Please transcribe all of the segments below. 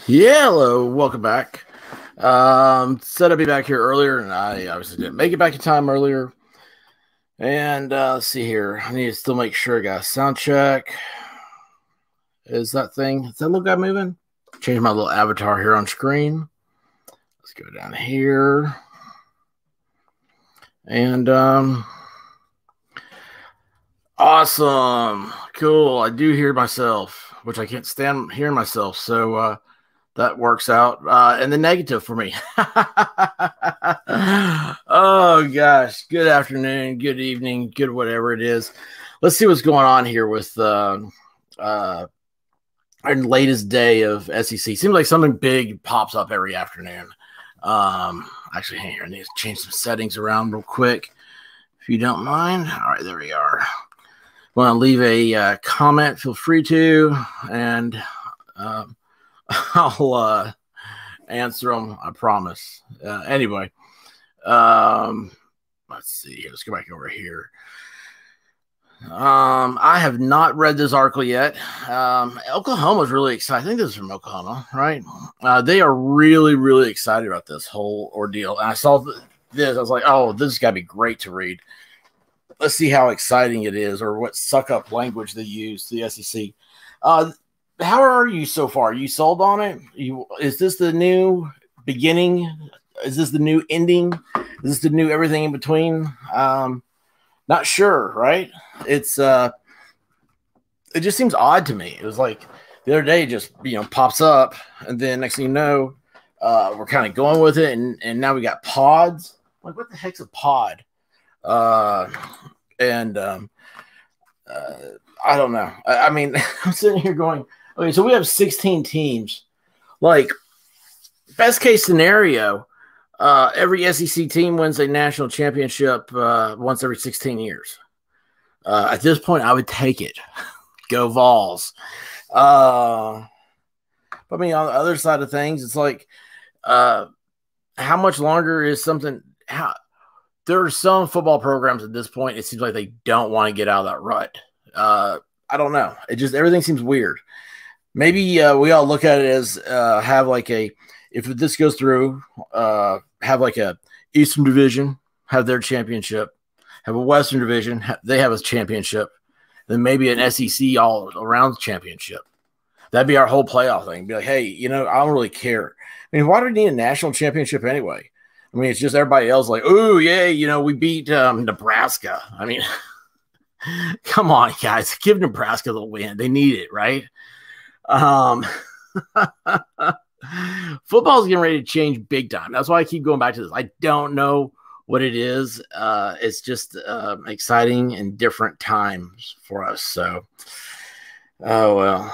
Yeah, hello, welcome back. Said I'd be back here earlier, and I obviously didn't make it back in time earlier. And let's see here. I need to still make sure I got a sound check. Is that little guy moving? Change my little avatar here on screen. Let's go down here. And awesome. Cool. I do hear myself, which I can't stand hearing myself. So that works out. And the negative for me. Oh, gosh. Good afternoon, good evening, good whatever it is. Let's see what's going on here with our latest day of SEC. Seems like something big pops up every afternoon. Actually, hang here. I need to change some settings around real quick, if you don't mind. All right, there we are. Want to leave a comment, feel free to, and I'll answer them, I promise. Anyway, let's see here. Let's go back over here. I have not read this article yet. Oklahoma's really excited. I think this is from Oklahoma, right? They are really, really excited about this whole ordeal. And I saw this. I was like, oh, this has got to be great to read. Let's see how exciting it is, or what suck-up language they use, the SEC. How are you so far? Are you sold on it? Is this the new beginning? Is this the new ending? Is this the new everything in between? Not sure, right? It just seems odd to me. It was like the other day, it just pops up, and then next thing you know, we're kind of going with it, and now we got pods. Like, what the heck's a pod? I don't know. I mean, I'm sitting here going, okay, so we have 16 teams. Like, best case scenario, every SEC team wins a national championship once every 16 years. At this point, I would take it. Go Vols. But I mean, on the other side of things, it's like, how much longer is something? There are some football programs at this point, it seems like they don't want to get out of that rut. I don't know. Everything seems weird. Maybe we all look at it as if this goes through, have like a Eastern Division, have their championship, have a Western Division, they have a championship, then maybe an SEC all around championship. That'd be our whole playoff thing. Be like, hey, I don't really care. I mean, why do we need a national championship anyway? I mean, it's just everybody else like, oh, yeah, we beat Nebraska. I mean, come on, guys. Give Nebraska the win. They need it, right? Football's getting ready to change big time. That's why I keep going back to this. I don't know what it is. It's just exciting and different times for us. So, oh, well.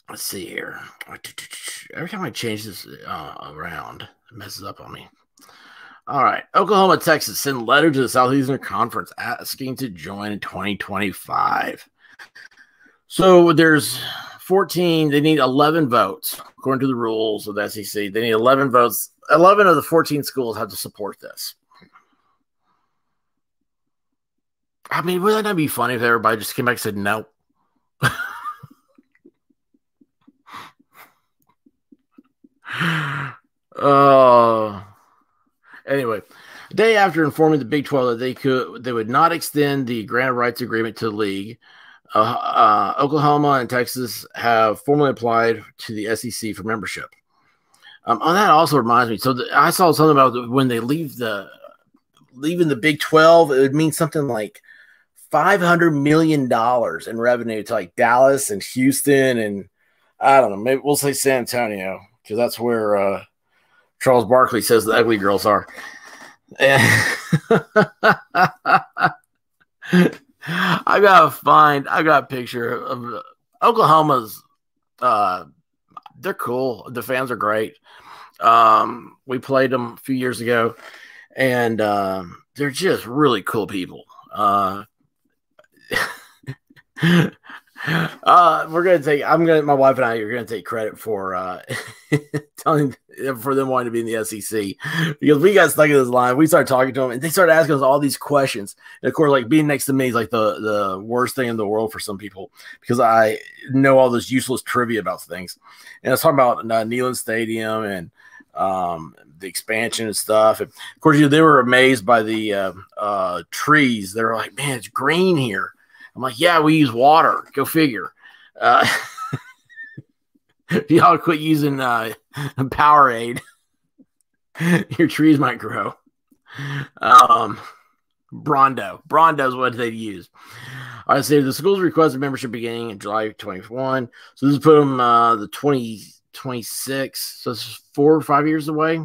Let's see here. Every time I change this around, it messes up on me. All right. Oklahoma, Texas send letter to the Southeastern Conference asking to join in 2025. So there's 14. They need 11 votes. According to the rules of the SEC, they need 11 votes. 11 of the 14 schools have to support this. I mean, would that not be funny if everybody just came back and said no? Anyway, the day after informing the Big 12 that they would not extend the grant rights agreement to the league, Oklahoma and Texas have formally applied to the SEC for membership. That also reminds me. So I saw something about when they leaving the Big 12, it would mean something like $500 million in revenue to like Dallas and Houston, and I don't know, maybe we'll say San Antonio, because that's where Charles Barkley says the ugly girls are. And I got a picture of Oklahoma's. They're cool. The fans are great. We played them a few years ago, and they're just really cool people. My wife and I are gonna take credit for telling for them wanting to be in the SEC because we got stuck in this line. We started talking to them and they started asking us all these questions. And of course, like being next to me is like the worst thing in the world for some people because I know all this useless trivia about things. And I was talking about Neyland Stadium and the expansion and stuff. And of course, they were amazed by the trees. They were like, "Man, it's green here." I'm like, "Yeah, we use water. Go figure." Y'all quit using Powerade. Your trees might grow. Brondo is what they use. All right, so the school's requested membership beginning in July 21. So this put them the 2026. So it's 4 or 5 years away.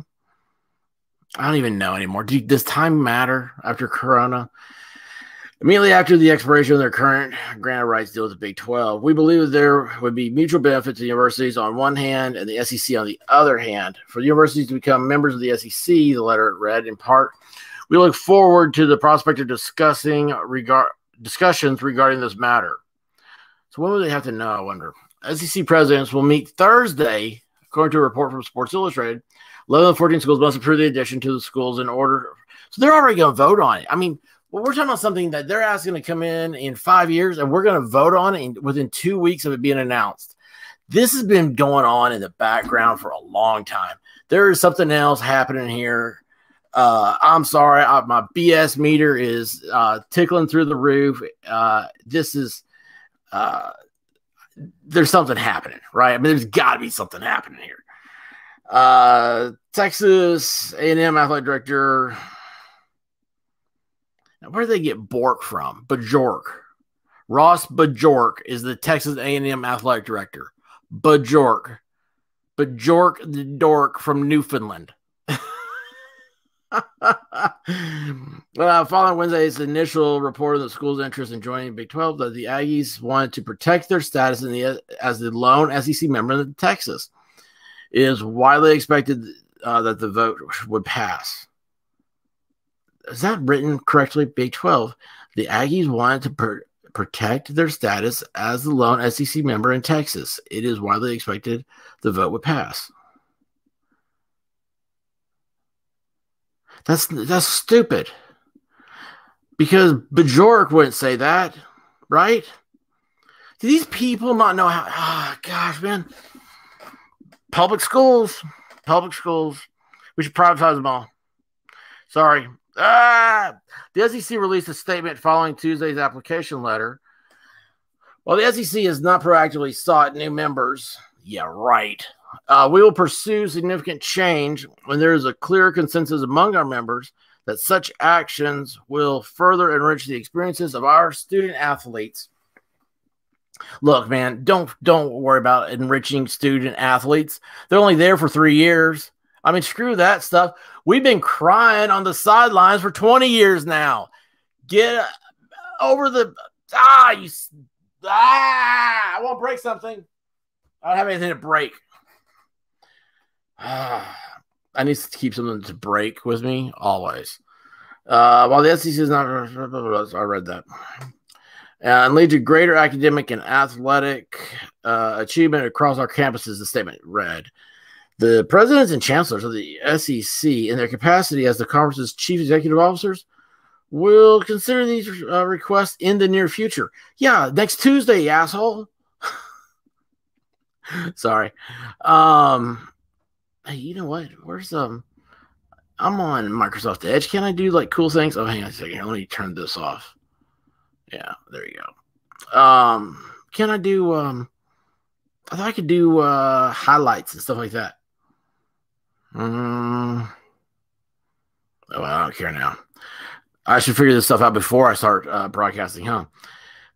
I don't even know anymore. Does time matter after Corona? Immediately after the expiration of their current granted rights deal with the Big 12, we believe that there would be mutual benefit to the universities on one hand and the SEC on the other hand. For the universities to become members of the SEC, the letter read in part, we look forward to the prospect of discussions regarding this matter. So what would they have to know, I wonder? SEC presidents will meet Thursday, according to a report from Sports Illustrated. 11 of 14 schools must approve the addition to the schools in order. So they're already going to vote on it. I mean, well, we're talking about something that they're asking to come in 5 years, and we're going to vote on it within 2 weeks of it being announced. This has been going on in the background for a long time. There is something else happening here. I'm sorry. My BS meter is tickling through the roof. There's something happening, right? I mean, there's got to be something happening here. Texas A&M athletic director. Now, where did they get Bork from? Bajork. Ross Bajork is the Texas A&M athletic director. Bajork. Bajork the dork from Newfoundland. Following Wednesday's initial report of the school's interest in joining Big 12, that the Aggies wanted to protect their status as the lone SEC member in Texas. It is widely expected that the vote would pass. Is that written correctly? Big 12. The Aggies wanted to protect their status as the lone SEC member in Texas. It is widely expected the vote would pass. That's stupid. Because Bajork wouldn't say that, right? Do these people not know how? Oh, gosh, man. Public schools. We should privatize them all. Sorry. The SEC released a statement following Tuesday's application letter. While the SEC has not proactively sought new members, yeah, right. We will pursue significant change when there is a clear consensus among our members that such actions will further enrich the experiences of our student athletes. Look, man, don't worry about enriching student athletes. They're only there for 3 years. I mean, screw that stuff. We've been crying on the sidelines for 20 years now. Get over the I won't break something. I don't have anything to break. I need to keep something to break with me always. While the SEC is not, I read that, and lead to greater academic and athletic achievement across our campuses, the statement read. The presidents and chancellors of the SEC, in their capacity as the conference's chief executive officers, will consider these requests in the near future. Yeah, next Tuesday, you asshole. Sorry. Hey, you know what? Where's I'm on Microsoft Edge. Can I do like cool things? Oh, hang on a second. Let me turn this off. Yeah, there you go. Can I do I thought I could do highlights and stuff like that. Oh, I don't care now. I should figure this stuff out before I start broadcasting, huh?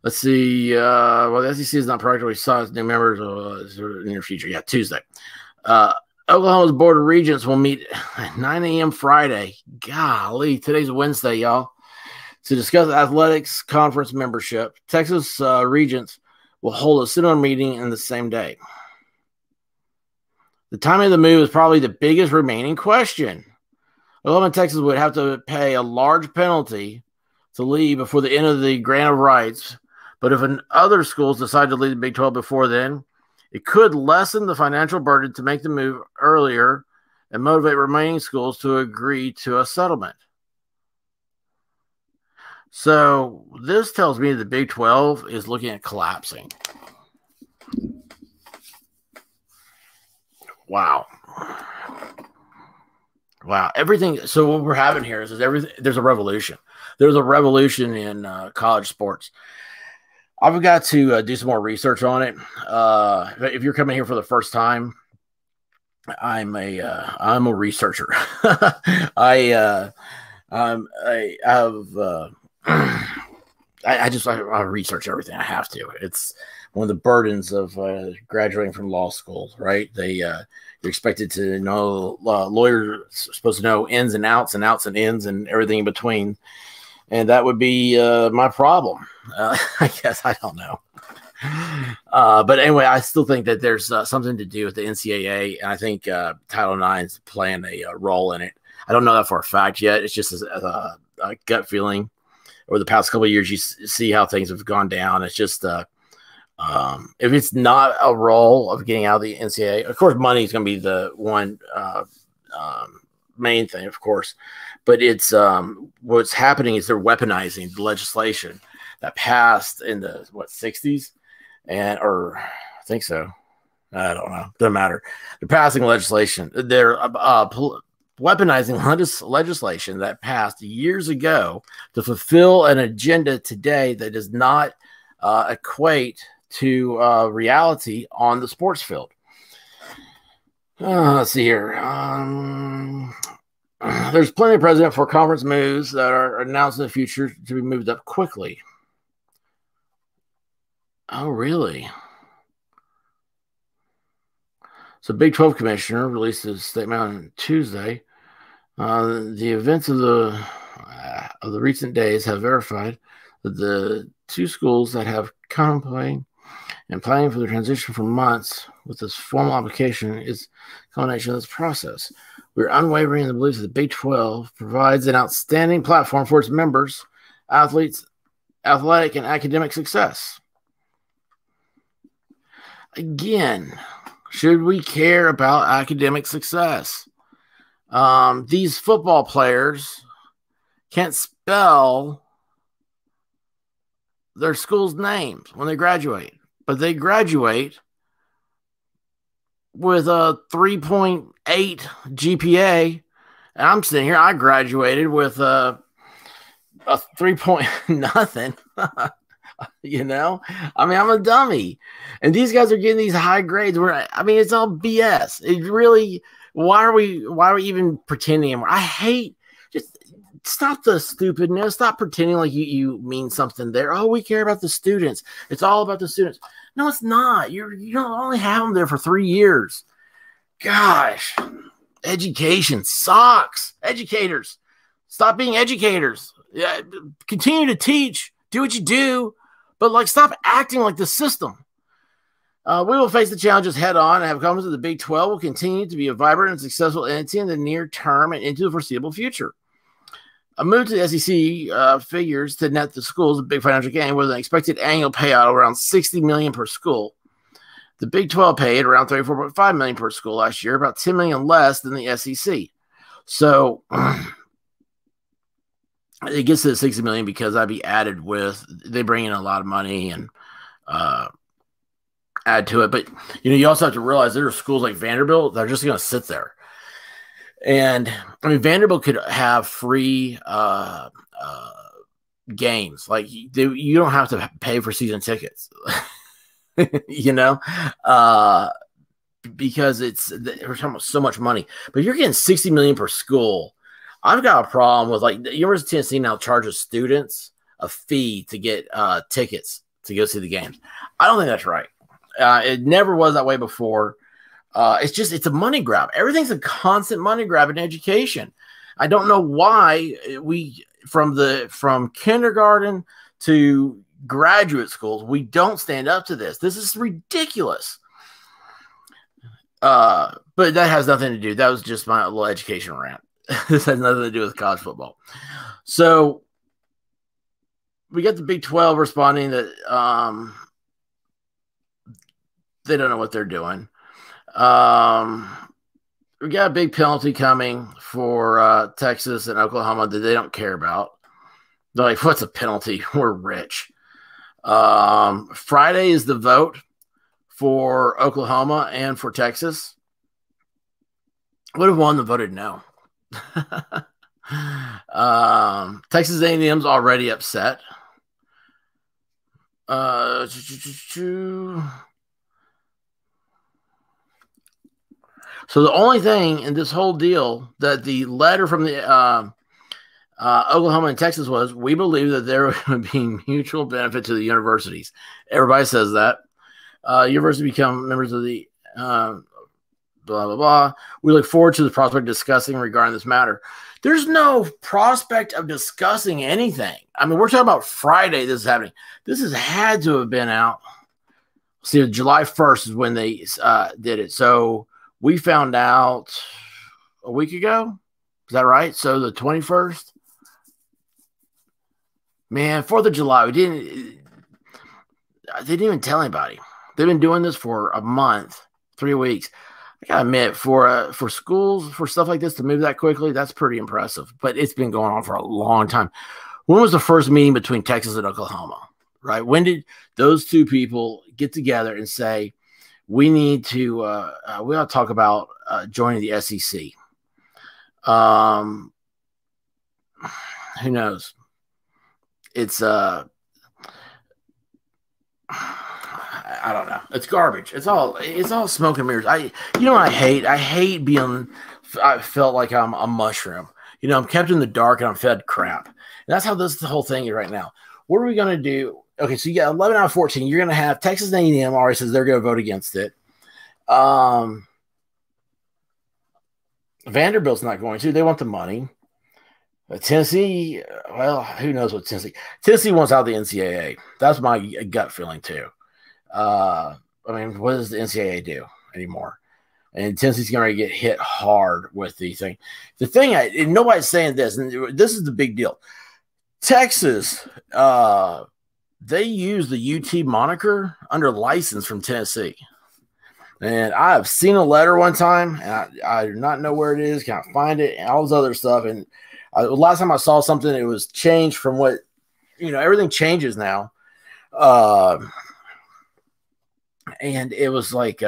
Let's see. Well, the SEC is not practically sought new members in the near future. Yeah, Tuesday. Oklahoma's Board of Regents will meet at 9 a.m. Friday. Golly, today's Wednesday, y'all. To discuss athletics conference membership. Texas Regents will hold a sit-on meeting in the same day. The timing of the move is probably the biggest remaining question. Oklahoma and Texas would have to pay a large penalty to leave before the end of the grant of rights, But if other schools decide to leave the Big 12 before then, it could lessen the financial burden to make the move earlier and motivate remaining schools to agree to a settlement. So this tells me the Big 12 is looking at collapsing. Wow. Everything. So what we're having here is everything. There's a revolution. There's a revolution in college sports. I've got to do some more research on it. If you're coming here for the first time, I'm a researcher. I research everything. I have to. It's one of the burdens of graduating from law school, right? You're expected to know, lawyers are supposed to know ins and outs and outs and ins and everything in between. And that would be my problem. I guess. I don't know. But anyway, I still think that there's something to do with the NCAA. And I think Title IX is playing a role in it. I don't know that for a fact yet. It's just a gut feeling. Over the past couple of years, you see how things have gone down. It's just if it's not a role of getting out of the NCAA, of course, money is going to be the one main thing, of course. But it's what's happening is they're weaponizing the legislation that passed in the 60s, or I think so. I don't know. Doesn't matter. They're passing legislation. They're weaponizing legislation that passed years ago to fulfill an agenda today that does not equate to reality on the sports field. Let's see here. There's plenty of precedent for conference moves that are announced in the future to be moved up quickly. Oh, really? So Big 12 commissioner released a statement on Tuesday. The events of the recent days have verified that the two schools that have contemplated and planning for the transition for months with this formal application is a culmination of this process. We're unwavering in the belief that the Big 12 provides an outstanding platform for its members, athletes, athletic and academic success. Again, should we care about academic success? These football players can't spell their school's names when they graduate, but they graduate with a 3.8 GPA. And I'm sitting here, I graduated with a 3 point nothing. You know, I mean, I'm a dummy, and these guys are getting these high grades. It's all BS. It really, why are we even pretending anymore? I hate, just stop the stupidness. Stop pretending like you mean something there. Oh, we care about the students. It's all about the students. No, it's not. You don't only have them there for 3 years. Gosh, education sucks. Educators, stop being educators. Yeah, continue to teach. Do what you do. But stop acting like the system. We will face the challenges head on and have confidence that the Big 12 will continue to be a vibrant and successful entity in the near term and into the foreseeable future. A move to the SEC figures to net the schools a big financial gain with an expected annual payout of around $60 million per school. The Big 12 paid around $34.5 million per school last year, about $10 million less than the SEC. So it gets to the $60 million because I'd be added with, they bring in a lot of money and add to it. But, you also have to realize there are schools like Vanderbilt that are just going to sit there. And, Vanderbilt could have free games. You don't have to pay for season tickets, because we're talking about so much money. But you're getting $60 million per school. I've got a problem with the University of Tennessee now charges students a fee to get tickets to go see the games. I don't think that's right. It never was that way before. It's a money grab. Everything's a constant money grab in education. I don't know why from kindergarten to graduate schools, we don't stand up to this. This is ridiculous. But that has nothing to do. That was just my little education rant. This has nothing to do with college football. So we got the Big 12 responding that they don't know what they're doing. We got a big penalty coming for Texas and Oklahoma that they don't care about. They're like, what's a penalty? We're rich. Friday is the vote for Oklahoma and for Texas. Would have won the voted no. Texas A&M's already upset. So the only thing in this whole deal that the letter from the Oklahoma and Texas was, we believe that there would be mutual benefit to the universities. Everybody says that. Universities become members of the blah, blah, blah. We look forward to the prospect of discussing regarding this matter. There's no prospect of discussing anything. I mean, we're talking about Friday this is happening. This has had to have been out. See, July 1st is when they did it. So we found out a week ago. Is that right? So the 21st? Man, 4th of July. They didn't even tell anybody. They've been doing this for a month, 3 weeks. I gotta admit, for schools, for stuff like this to move that quickly, that's pretty impressive. But it's been going on for a long time. When was the first meeting between Texas and Oklahoma? Right? When did those two people get together and say, we need to we ought to talk about joining the SEC? Who knows? It's I don't know. It's garbage. It's all smoke and mirrors. I hate being. I felt like I'm a mushroom. I'm kept in the dark and I'm fed crap. And that's how the whole thing is right now. What are we going to do? Okay, so you got 11 out of 14. You're going to have Texas A&M already says they're going to vote against it. Vanderbilt's not going to. They want the money. Tennessee, well, who knows what Tennessee wants out of the NCAA. That's my gut feeling too. I mean, what does the NCAA do anymore? And Tennessee's going to get hit hard with the thing. The thing, and nobody's saying this, and this is the big deal. Texas, they use the UT moniker under license from Tennessee. And I have seen a letter one time, and I do not know where it is, can't find it, and all this other stuff. And last time I saw something, it was changed from what, everything changes now. And it was like,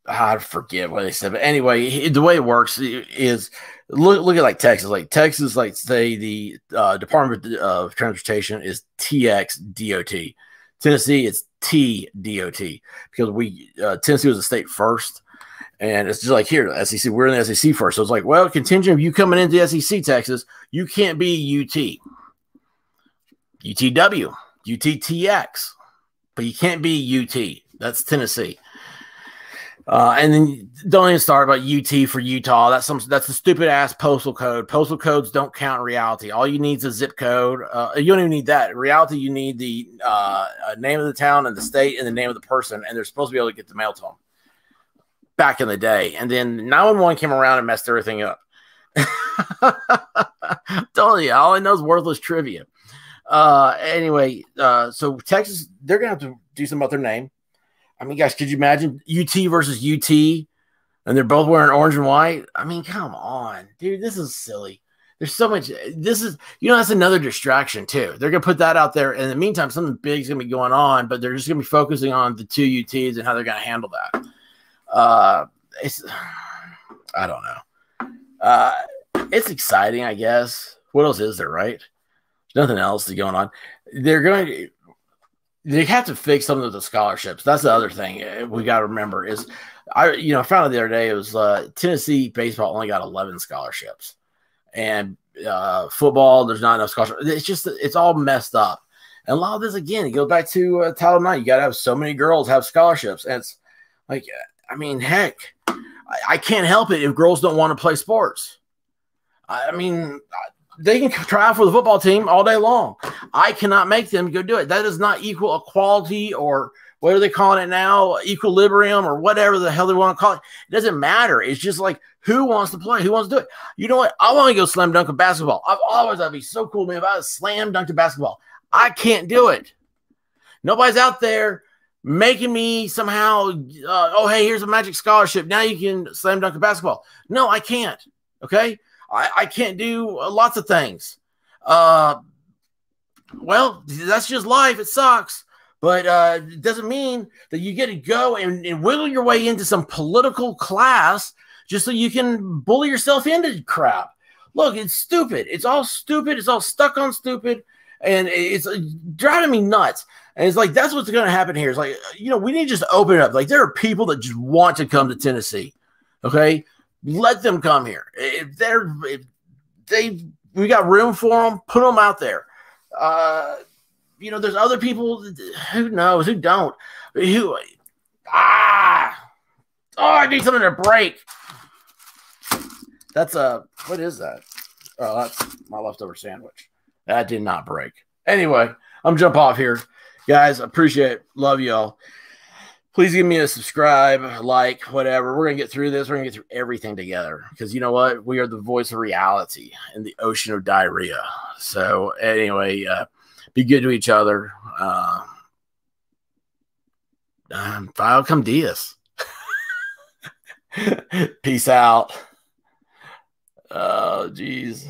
I forget what they said. But anyway, the way it works is look at like Texas. Like Texas, like say the Department of Transportation is TXDOT. Tennessee, it's TDOT because Tennessee was a state first. And it's just like here, the SEC, we're in the SEC first. So it's like, well, contingent of you coming into the SEC, Texas, you can't be UT, UTW, UTTX, but you can't be UT. That's Tennessee. And then don't even start about UT for Utah. That's a stupid ass postal code. Postal codes don't count in reality. All you need is a zip code. You don't even need that. In reality, you need the name of the town and the state and the name of the person, and they're supposed to be able to get the mail to them. Back in the day, and then 911 came around and messed everything up. Told you, all I know is worthless trivia. Anyway, so Texas, they're gonna have to do something about their name. I mean, guys, could you imagine UT versus UT, and they're both wearing orange and white? I mean, come on, dude, this is silly. There's so much. This is, that's another distraction too. They're gonna put that out there. In the meantime, something big is gonna be going on, but they're just gonna be focusing on the two UTs and how they're gonna handle that. I don't know. It's exciting, I guess. What else is there, right? There's nothing else going on. They have to fix some of the scholarships. That's the other thing we got to remember is I found out the other day it was Tennessee baseball only got 11 scholarships, and football there's not enough scholarships. It's all messed up, and a lot of this again it goes back to Title IX. You got to have so many girls have scholarships, and it's like. I mean, heck, I can't help it if girls don't want to play sports. I mean, they can try out for the football team all day long. I cannot make them go do it. That does not equal equality or what are they calling it now? Equilibrium or whatever the hell they want to call it. It doesn't matter. It's just like Who wants to play? Who wants to do it? You know what? I want to go slam dunk a basketball. That'd be so cool, man. If I was slam dunk a basketball, I can't do it. Nobody's out there making me somehow, oh, hey, here's a magic scholarship. Now you can slam dunk a basketball. No, I can't. Okay. I can't do lots of things. Well, that's just life. It sucks. But it doesn't mean that you get to go and wiggle your way into some political class just so you can bully yourself into crap. Look, it's stupid. It's all stupid. It's all stuck on stupid. And it's driving me nuts. And it's like, that's what's going to happen here. It's like, we need to just open it up. Like, there are people that just want to come to Tennessee. Okay? Let them come here. We got room for them. Put them out there. There's other people, who knows, who don't. I need something to break. What is that? Oh, that's my leftover sandwich. That did not break. Anyway, I'm jump off here. Guys, appreciate it. Love y'all. Please give me a subscribe, like, whatever. We're going to get through this. We're going to get through everything together. Because you know what? We are the voice of reality in the ocean of diarrhea. So anyway, be good to each other. File come dias. Peace out. Oh, geez.